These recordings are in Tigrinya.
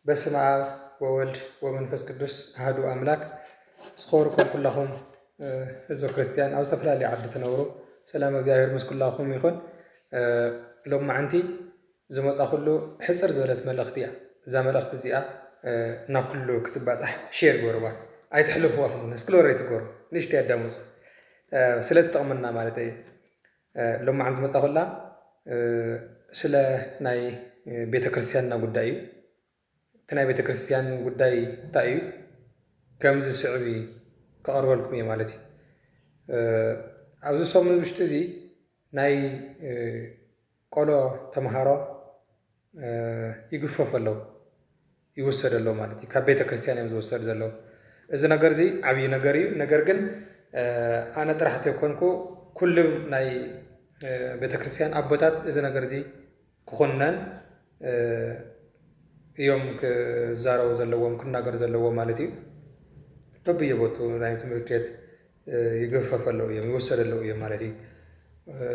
በስመ አብ ወወልድ ወመንፈስ ቅዱስ አሐዱ አምላክ ስኮርኩም ኩላኹም ህዝበ ክርስቲያን ኣብ ዝተፈላለዩ ዓዲ ትነብሩ ሰላም እግዚአብሔር ምስ ኩላኹም ይኹን። ሎማዓንቲ ዝመፃ ኩሉ ሕፅር ዝበለት መልእኽቲ እያ። እዛ መልእኽቲ እዚኣ ናብ ኩሉ ክትባፃሕ ሼር ገርዋ ኣይትሕልፍዋኹም ስክሎሬት ትገሩ ንሽቲ ያዳምፁ ስለ ትጠቕመና ማለት እዩ። ሎማዓንቲ ዝመፃ ኩላ ስለ ናይ ቤተክርስትያንና ጉዳይ እዩ። እቲ ናይ ቤተክርስትያን ጉዳይ እንታይ እዩ ከምዚ ስዕቢ ከቕርበልኩም እየ ማለት እዩ። ኣብዚ ሰሙን ውሽጢ እዚ ናይ ቆሎ ተምሃሮ ይግፈፍ ኣለዉ ይወሰድ ኣለዉ ማለት እዩ። ካብ ቤተክርስትያን እዮም ዝወሰድ ዘለዉ። እዚ ነገር እዚ ዓብዪ ነገር እዩ። ነገር ግን ኣነ ጥራሕቲ ኣይኮንኩ ኩሉ ናይ ቤተክርስትያን ኣቦታት እዚ ነገር እዚ ክኹነን እዮም ክዛረቡ ዘለዎም ክናገሩ ዘለዎም ማለት እዩ። በብየቦቱ ናይ ትምህርቲ ቤት ይገፈፍ ኣለዉ እዮም ይወሰድ ኣለዉ እዮም ማለት እዩ።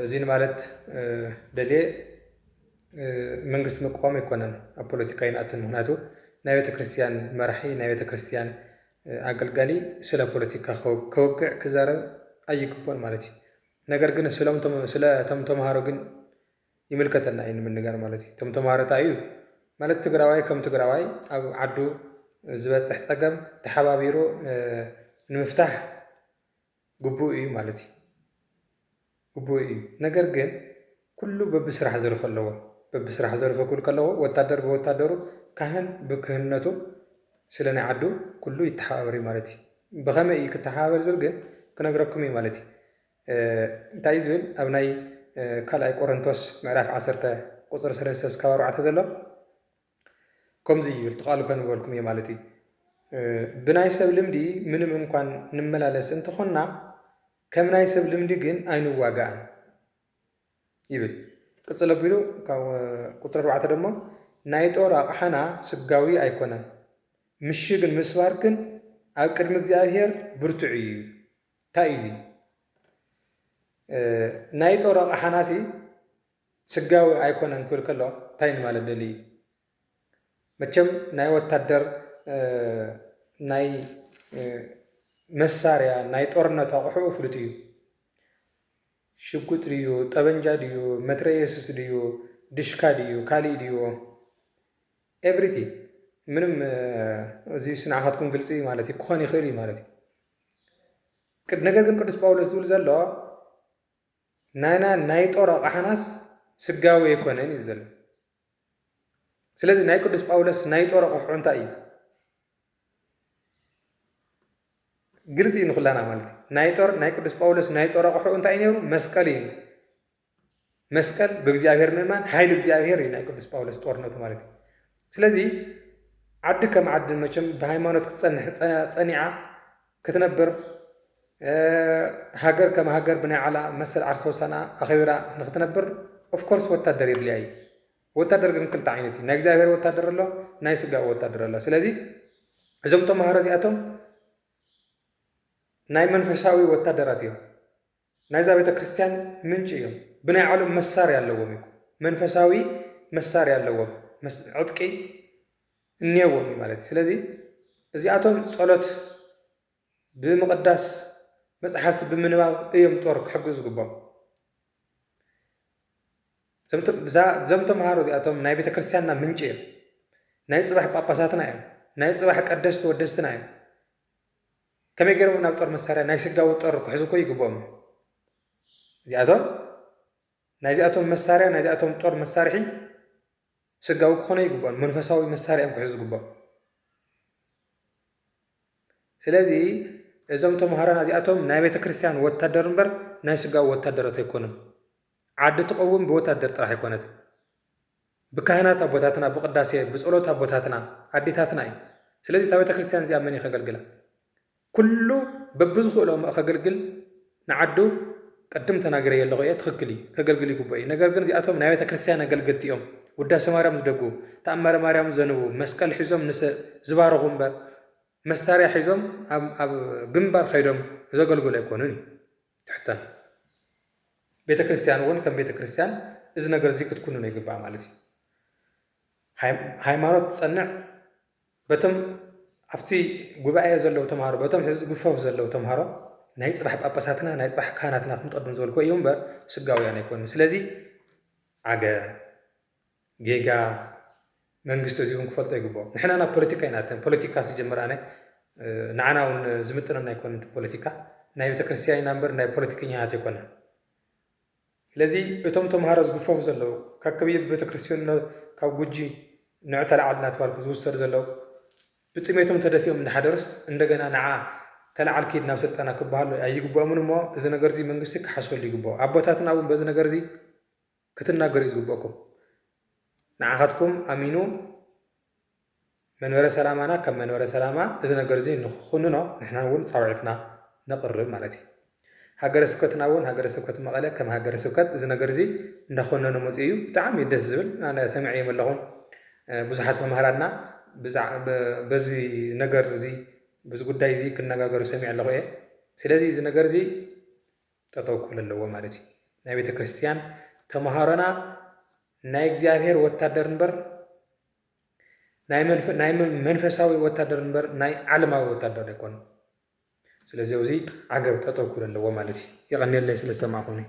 እዚ ማለት ደልየ መንግስቲ መቃወም ኣይኮነን ኣብ ፖለቲካ ይንኣትን። ምክንያቱ ናይ ቤተክርስትያን መራሒ ናይ ቤተክርስትያን ኣገልጋሊ ስለ ፖለቲካ ከወግዕ ክዛረብ ኣይግባን ማለት እዩ። ነገር ግን ስለቶም ተምሃሮ ግን ይምልከተና እዩ ንምንጋር ማለት እዩ። እቶም ተምሃሮ እንታይ እዩ ማለት ትግራዋይ ከም ትግራዋይ ኣብ ዓዱ ዝበፅሕ ፀገም ተሓባቢሩ ንምፍታሕ ግቡእ እዩ ማለት እዩ። ግቡእ እዩ። ነገር ግን ኩሉ በብስራሕ ዘርፍ ኣለዎ። በብስራሕ ዘርፈ ኩሉ ከለዎ ወታደር ብወታደሩ ካህን ብክህንነቱ ስለ ናይ ዓዱ ኩሉ ይተሓባበር እዩ ማለት እዩ። ብኸመይ እዩ ክተሓባበር ዝብል ግን ክነግረኩም እዩ ማለት እዩ። እንታይ እዩ ዝብል ኣብ ናይ ካልኣይ ቆሮንቶስ ምዕራፍ 10 ቁፅሪ 3 እስካብ 4 ዘሎ ከምዚ ይብል ትቓሉ ከንበልኩም እየ ማለት እዩ። ብናይ ሰብ ልምዲ ምንም እንኳን ንመላለስ እንተኾንና ከም ናይ ሰብ ልምዲ ግን ኣይንዋጋእን ይብል። ቅፅል ኣቢሉ ካብ ቁፅሪ 4 ደሞ ናይ ጦር ኣቕሓና ስጋዊ ኣይኮነን ምሽግን ምስባር ግን ኣብ ቅድሚ እግዚኣብሔር ብርቱዕ እዩ። እንታይ እዩ ናይ ጦር ኣቕሓናሲ ስጋዊ ኣይኮነን ክብል ከሎ እንታይ ንማለት ደሊ እዩ? መቸም ናይ ወታደር ናይ መሳርያ ናይ ጦርነት ኣቑሑ ፍሉጥ እዩ። ሽጉጥ ድዩ ጠበንጃ ድዩ መትረየስስ ድዩ ድሽካ ድዩ ካሊእ ድዩ ኤቭሪቲንግ ምንም እዚ ስንዓኻትኩም ግልፂ ማለት እዩ ክኾን ይኽእል እዩ ማለት እዩ። ነገር ግን ቅዱስ ጳውሎስ ዝብል ዘሎ ናይና ናይ ጦር ኣቕሓናስ ስጋዊ ኣይኮነን እዩ ዘሎ። ስለዚ ናይ ቅዱስ ጳውሎስ ናይ ጦር ኣቑሑ እንታይ እዩ ግልፂ ንኩላና ማለት እዩ። ናይ ጦር ናይ ቅዱስ ጳውሎስ ናይ ጦር ኣቑሑ እንታይ እዩ ነይሩ? መስቀል እዩ። መስቀል ብእግዚኣብሔር ምእማን ሃይሊ እግዚኣብሔር እዩ ናይ ቅዱስ ጳውሎስ ጦርነቱ ማለት እዩ። ስለዚ ዓዲ ከም ዓዲ መቸም ብሃይማኖት ክትፀንሕ ፀኒዓ ክትነብር ሃገር ከም ሃገር ብናይ ዓላ መሰል ዓርሰ ወሰና ኣኸቢራ ንክትነብር ኦፍኮርስ ወታደር የድልያ እዩ። ወታደር ግን ክልተ ዓይነት እዩ። ናይ እግዚኣብሔር ወታደር ኣሎ፣ ናይ ስጋዊ ወታደር ኣሎ። ስለዚ እዞም ተምሃሮ እዚኣቶም ናይ መንፈሳዊ ወታደራት እዮም። ናይዛ ቤተክርስትያን ምንጭ እዮም። ብናይ ዓሎም መሳርያ ኣለዎም እዩ። መንፈሳዊ መሳርያ ኣለዎም፣ ዕጥቂ እኒአዎም እዩ ማለት እዩ። ስለዚ እዚኣቶም ጸሎት ብምቕዳስ መፅሓፍቲ ብምንባብ እዮም ጦር ክሕግዙ ዝግባኦም። እዞም ተምሃሮ እዚኣቶም ናይ ቤተክርስትያንና ምንጭ እዮም። ናይ ፅባሕ ጳጳሳትና እዮም። ናይ ፅባሕ ቀደስቲ ወደስትና እዮም። ከመይ ገይሮም ናብ ጦር መሳርያ ናይ ስጋዊ ጦር ክሕዙ እኮ ይግብኦም። እዚኣቶም ናይዚኣቶም መሳርያ ናይዚኣቶም ጦር መሳርሒ ስጋዊ ክኾነ ይግብኦም፣ መንፈሳዊ መሳርያ እዮም ክሕዙ ዝግብኦም። ስለዚ እዞም ተምሃሮና እዚኣቶም ናይ ቤተክርስትያን ወታደር እምበር ናይ ስጋዊ ወታደራት ኣይኮኑን። ዓዲ ትቐውም ብወታደር ጥራሕ ኣይኮነት፣ ብካህናት ኣቦታትና ብቅዳሴ ብፀሎት ኣቦታትና ኣዴታትና እዩ። ስለዚ እታ ቤተክርስትያን እዚኣ መን እዩ ከገልግላ? ኩሉ በብዝኽእሎም ከገልግል ንዓዱ ቅድም ተናግረየ ኣለኹ እየ ትኽክል እዩ ከገልግል ይግባእ እዩ። ነገር ግን እዚኣቶም ናይ ቤተክርስትያን ኣገልገልቲ እዮም። ውዳሴ ማርያም ዝደግቡ ተኣማረ ማርያም ዘንቡ መስቀል ሒዞም ዝባረኹ እምበር መሳርያ ሒዞም ኣብ ግንባር ከይዶም ዘገልግሉ ኣይኮኑን እዩ ትሕተን። ቤተክርስትያን እውን ከም ቤተክርስትያን እዚ ነገር እዚ ክትኩኑ ነው ይግባእ ማለት እዩ። ሃይማኖት ትጸንዕ በቶም ኣብቲ ጉባኤ ዘለው ተምሃሮ በቶም ሕዚ ዝግፈፉ ዘለው ተምሃሮ ናይ ፅባሕ ጳጳሳትና ናይ ፅባሕ ካህናትና ክንቀድም ዝበልኮ እዮም እምበር ስጋውያን ኣይኮኑን። ስለዚ ዓገ ጌጋ መንግስቲ እዚውን ክፈልጦ ይግብኦ። ንሕና ናብ ፖለቲካ ይናተን ፖለቲካ ዝጀመር ኣነ ንዓና እውን ዝምጥነና ኣይኮነን ፖለቲካ ናይ ቤተክርስትያን ኢና እምበር ናይ ፖለቲከኛታት ኣይኮነ። ስለዚ እቶም ተምሃሮ ዝግፈፉ ዘለው ካብ ከብየ ቤተክርስትያን ካብ ጉጂ ንዑ ተላዓልና ተባልኩ ዝውሰዱ ዘለው ብጥሜቶም ተደፊኦም እንዳሓደርስ እንደገና ንዓ ተላዓል ኪድ ናብ ስልጠና ክበሃሉ ኣይግብኦምን እሞ እዚ ነገር እዚ መንግስቲ ክሓስበሉ ይግብኦ። ኣቦታትና እውን በዚ ነገር እዚ ክትናገሩ እዩ ዝግብአኩም። ንዓኻትኩም ኣሚኑ መንበረ ሰላማና ከም መንበረ ሰላማ እዚ ነገር እዚ ንኽኩንኖ ንሕና እውን ፃውዒትና ነቕርብ ማለት እዩ። ሃገረ ስብከትና እውን ሃገረ ስብከት መቐለ ከም ሃገረ ስብከት እዚ ነገር እዚ እንዳኾነኖ መፅኡ እዩ። ብጣዕሚ ደስ ዝብል ኣነ ሰሚዐዮም ኣለኹ ብዙሓት መምሃራና በዚ ነገር እዚ በዚ ጉዳይ እዚ ክነጋገሩ ሰሚዕ ኣለኹ እየ። ስለዚ እዚ ነገር እዚ ጠጠው ክብል ኣለዎ ማለት እዩ። ናይ ቤተ ክርስቲያን ተምሃሮና ናይ እግዚኣብሔር ወታደር እምበር ናይ መንፈሳዊ ወታደር እምበር ናይ ዓለማዊ ወታደር ኣይኮኑ። ስለዚ ኣብዚ ዓገብ ጠጠው ክብል ኣለዎ ማለት እዩ። ይቐኒለይ ስለ ዝሰማዕኹኒ